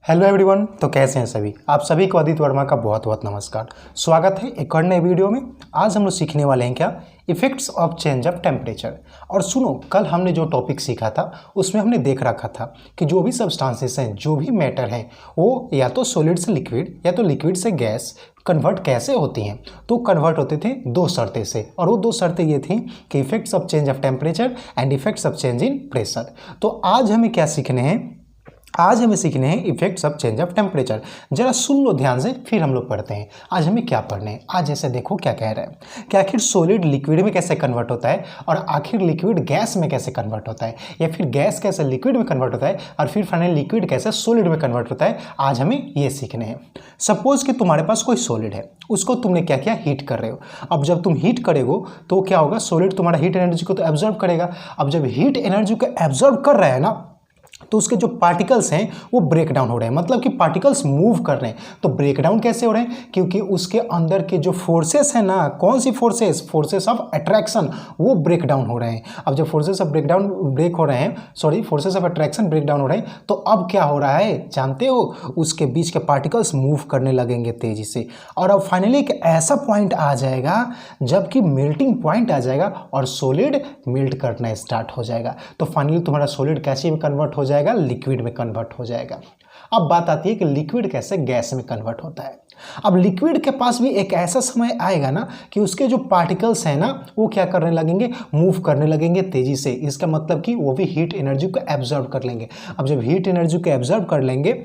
Hello everyone. तो कैसे हैं सभी आप सभी को आदित्य वर्मा का बहुत बहुत नमस्कार। स्वागत है एक और नए वीडियो में। आज हम लोग सीखने वाले हैं क्या, effects of change of temperature. और सुनो, कल हमने जो टॉपिक सीखा था उसमें हमने देख रखा था कि जो भी सब्सटेंसेस हैं, जो भी मैटर हैं, वो या तो सॉलिड से लिक्विड या तो लिक्विड से गैस कन्वर्ट कैसे होती हैं। तो कन्वर्ट होते थे दो शर्तें से, और वो दो शर्तें ये थी कि effects of change of temperature and effects of change in pressure. तो आज हमें क्या सीखने हैं, आज हमें सीखने हैं effects of change of temperature. जरा सुन लो ध्यान से, फिर हम लोग पढ़ते हैं आज हमें क्या पढ़ने हैं। आज ऐसे देखो क्या कह रहा है कि आखिर सॉलिड लिक्विड में कैसे कन्वर्ट होता है, और आखिर लिक्विड गैस में कैसे कन्वर्ट होता है, या फिर गैस कैसे लिक्विड में कन्वर्ट होता है, और फिर फाइनली लिक्विड कैसे सॉलिड में कन्वर्ट होता है। आज हमें ये सीखने हैं। सपोज कि तुम्हारे पास कोई सॉलिड है, उसको तुमने क्या किया, हीट कर रहे हो। अब जब तुम हीट करेगो तो क्या होगा, सॉलिड तुम्हारा हीट एनर्जी को तो एब्जॉर्ब करेगा। अब जब हीट एनर्जी को एब्जॉर्ब कर रहा है ना, तो उसके जो पार्टिकल्स हैं वो ब्रेक डाउन हो रहे हैं, मतलब कि पार्टिकल्स मूव कर रहे हैं। तो ब्रेक डाउन कैसे हो रहे हैं, क्योंकि उसके अंदर के जो फोर्सेस हैं ना, कौन सी फोर्सेस, फोर्सेस ऑफ अट्रैक्शन, वो ब्रेक डाउन हो रहे हैं। अब जब forces of forces of attraction break down हो रहे हैं, तो अब क्या हो रहा है जानते हो, उसके बीच के पार्टिकल्स मूव करने लगेंगे तेजी से। और अब फाइनली एक ऐसा पॉइंट आ जाएगा जबकि मेल्टिंग पॉइंट आ जाएगा और सॉलिड मेल्ट करना स्टार्ट हो जाएगा। तो फाइनली तुम्हारा सॉलिड कैसे में कन्वर्ट हो जाएगा, लिक्विड में कन्वर्ट हो जाएगा। अब बात आती है कि लिक्विड कैसे गैस में कन्वर्ट होता है। अब लिक्विड के पास भी एक ऐसा समय आएगा ना कि उसके जो पार्टिकल्स हैं ना, वो क्या करने लगेंगे, मूव करने लगेंगे तेजी से। इसका मतलब कि वो भी हीट एनर्जी को एब्जॉर्ब कर लेंगे। अब जब हीट एनर्जी को एब्जॉर्ब कर लेंगे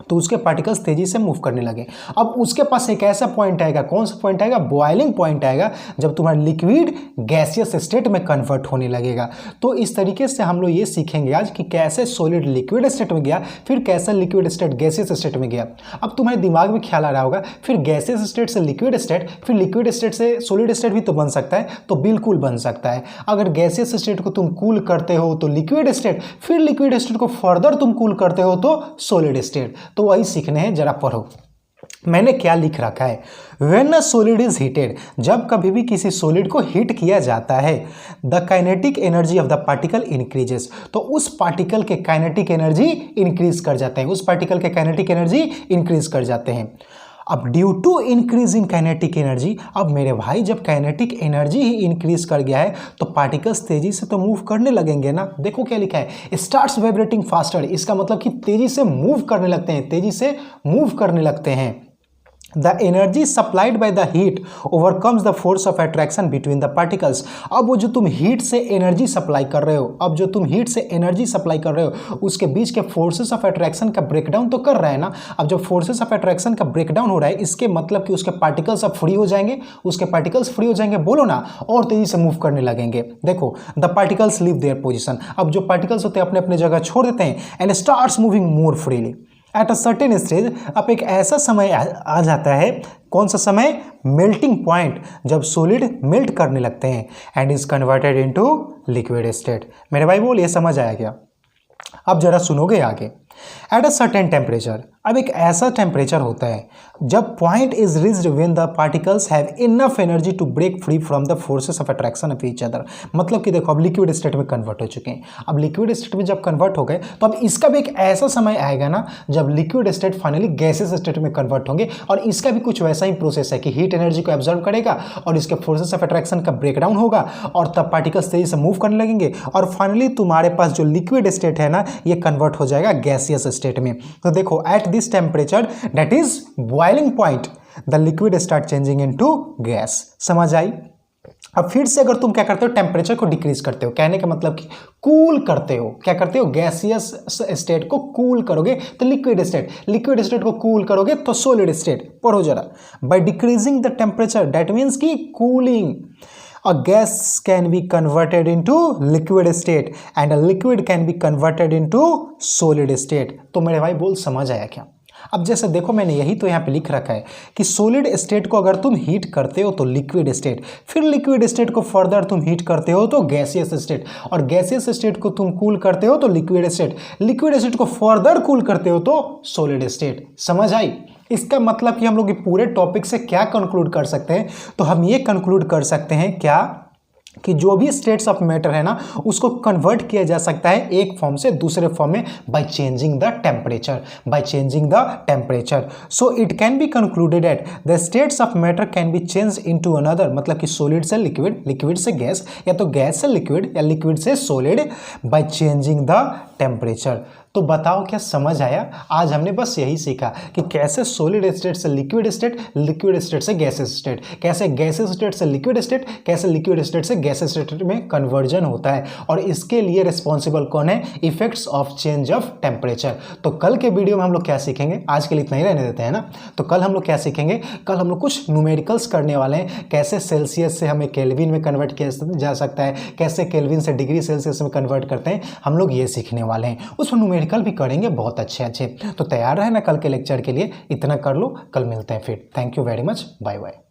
तो उसके पार्टिकल्स तेजी से मूव करने लगे। अब उसके पास एक ऐसा पॉइंट आएगा, कौन सा पॉइंट आएगा, बॉइलिंग पॉइंट आएगा, जब तुम्हारा लिक्विड गैसियस स्टेट में कन्वर्ट होने लगेगा। तो इस तरीके से हम लोग ये सीखेंगे आज कि कैसे सॉलिड लिक्विड स्टेट में गया, फिर कैसे लिक्विड स्टेट गैसियस स्टेट में गया। अब तुम्हारे दिमाग में ख्याल आ रहा होगा, फिर गैसियस स्टेट से लिक्विड स्टेट, फिर लिक्विड स्टेट से सॉलिड स्टेट भी तो बन सकता है। तो बिल्कुल बन सकता है। अगर गैसियस स्टेट को तुम कूल करते हो तो लिक्विड स्टेट, फिर लिक्विड स्टेट को फर्दर तुम कूल करते हो तो सॉलिड स्टेट। तो वही सीखने हैं, जरा पढ़ो मैंने क्या लिख रखा है। When a solid is heated, जब कभी भी किसी सॉलिड को हीट किया जाता है, the kinetic energy of the particle increases. तो उस पार्टिकल के काइनेटिक एनर्जी इंक्रीज कर जाते हैं, उस पार्टिकल के काइनेटिक एनर्जी इंक्रीज कर जाते हैं। अब due to increase in kinetic energy, अब मेरे भाई जब काइनेटिक एनर्जी ही इंक्रीज कर गया है तो पार्टिकल्स तेजी से तो मूव करने लगेंगे ना। देखो क्या लिखा है, स्टार्ट्स वाइब्रेटिंग फास्टर। इसका मतलब कि तेजी से मूव करने लगते हैं, तेजी से मूव करने लगते हैं। The energy supplied by the heat overcomes the force of attraction between the particles। अब वो जो तुम हीट से एनर्जी सप्लाई कर रहे हो, अब जो तुम हीट से एनर्जी सप्लाई कर रहे हो, उसके बीच के फोर्सेस ऑफ अट्रैक्शन का ब्रेकडाउन तो कर रहा है ना। अब जब फोर्सेस ऑफ अट्रैक्शन का ब्रेकडाउन हो रहा है, इसके मतलब कि उसके पार्टिकल्स अब फ्री हो जाएंगे, उसके पार्टिकल्स फ्री हो जाएंगे, बोलो ना, और तेजी से मूव करने लगेंगे। देखो, the particles leave their position. अब जो पार्टिकल्स होते हैं अपने अपने जगह छोड़ देते हैं and starts moving more freely at a certain stage. अब एक ऐसा समय आ जाता है, कौन सा समय, मेल्टिंग पॉइंट, जब सॉलिड मेल्ट करने लगते हैं and is converted into liquid state. मेरे भाई बोल, ये समझ आया क्या? अब जरा सुनोगे आगे। एट अ सर्टेन टेम्परेचर, अब एक ऐसा टेम्परेचर होता है जब point is reached when the particles have enough energy to break free from the forces of attraction of each other. मतलब कि देखो, अब लिक्विड स्टेट में कन्वर्ट हो चुके हैं। अब लिक्विड स्टेट में जब कन्वर्ट हो गए तो अब इसका भी एक ऐसा समय आएगा ना जब liquid state finally gases state में कन्वर्ट होंगे, और इसका भी कुछ वैसा ही प्रोसेस है कि हीट एनर्जी को एब्जॉर्ब करेगा और इसके फोर्सेस ऑफ अट्रैक्शन का ब्रेकडाउन होगा, और तब पार्टिकल्स तेजी से मूव करने लगेंगे, और फाइनली तुम्हारे पास जो लिक्विड स्टेट है ना, ये कन्वर्ट हो जाएगा गैसियस स्टेट में। तो देखो, at this temperature that is boiling point, the liquid start changing into gas. समझ आई? अब फिर से अगर तुम क्या करते हो, टेम्परेचर को डिक्रीज करते हो, कहने का मतलब कि कूल करते हो। क्या करते हो, गैसियस स्टेट को कूल करोगे तो लिक्विड स्टेट, लिक्विड स्टेट को कूल करोगे तो सॉलिड स्टेट। पढ़ो जरा, by decreasing the temperature that means की cooling, a gas can be converted into liquid state and a liquid can be converted into solid state। तो मेरे भाई बोल, समझ आया क्या? अब जैसे देखो, मैंने यही तो यहाँ पे लिख रखा है कि सॉलिड स्टेट को अगर तुम हीट करते हो तो लिक्विड स्टेट, फिर लिक्विड स्टेट को फर्दर तुम हीट करते हो तो गैसियस स्टेट, और गैसियस स्टेट को तुम कूल करते हो तो लिक्विड स्टेट, लिक्विड स्टेट को फर्दर कूल करते हो तो सॉलिड स्टेट। समझ आई? इसका मतलब कि हम लोग ये पूरे टॉपिक से क्या कंक्लूड कर सकते हैं, तो हम ये कंक्लूड कर सकते हैं क्या, कि जो भी स्टेट्स ऑफ मैटर है ना उसको कन्वर्ट किया जा सकता है एक फॉर्म से दूसरे फॉर्म में by changing the temperature so it can be concluded at the states of matter can be change into another, मतलब कि सॉलिड से लिक्विड, लिक्विड से गैस, या तो गैस से लिक्विड या लिक्विड से solid by changing the temperature. तो बताओ क्या समझ आया? आज हमने बस यही सीखा कि कैसे सॉलिड स्टेट से लिक्विड स्टेट, लिक्विड स्टेट से गैसेस स्टेट, कैसे गैसेस स्टेट से लिक्विड स्टेट, कैसे लिक्विड स्टेट से गैसेस स्टेट में कन्वर्जन होता है, और इसके लिए रिस्पॉन्सिबल कौन है? Effects of change of temperature. तो कल के वीडियो में हम लोग क्या सीखेंगे? आज के लिए इतना ही रहने देते हैं ना। तो कल हम लोग क्या सीखेंगे? कल हम लोग कुछ न्यूमेरिकल्स करने वाले हैं, कैसे सेल्सियस से हमें केल्विन में कन्वर्ट किया जा सकता है, कैसे केल्विन से डिग्री सेल्सियस में कन्वर्ट करते हैं, हम लोग ये सीखने वाले हैं। उसमें न्यूमेरिकल भी करेंगे बहुत अच्छे। तो तैयार रहना कल के लेक्चर के लिए। इतना कर लो, कल मिलते हैं फिर। Thank you very much, bye bye.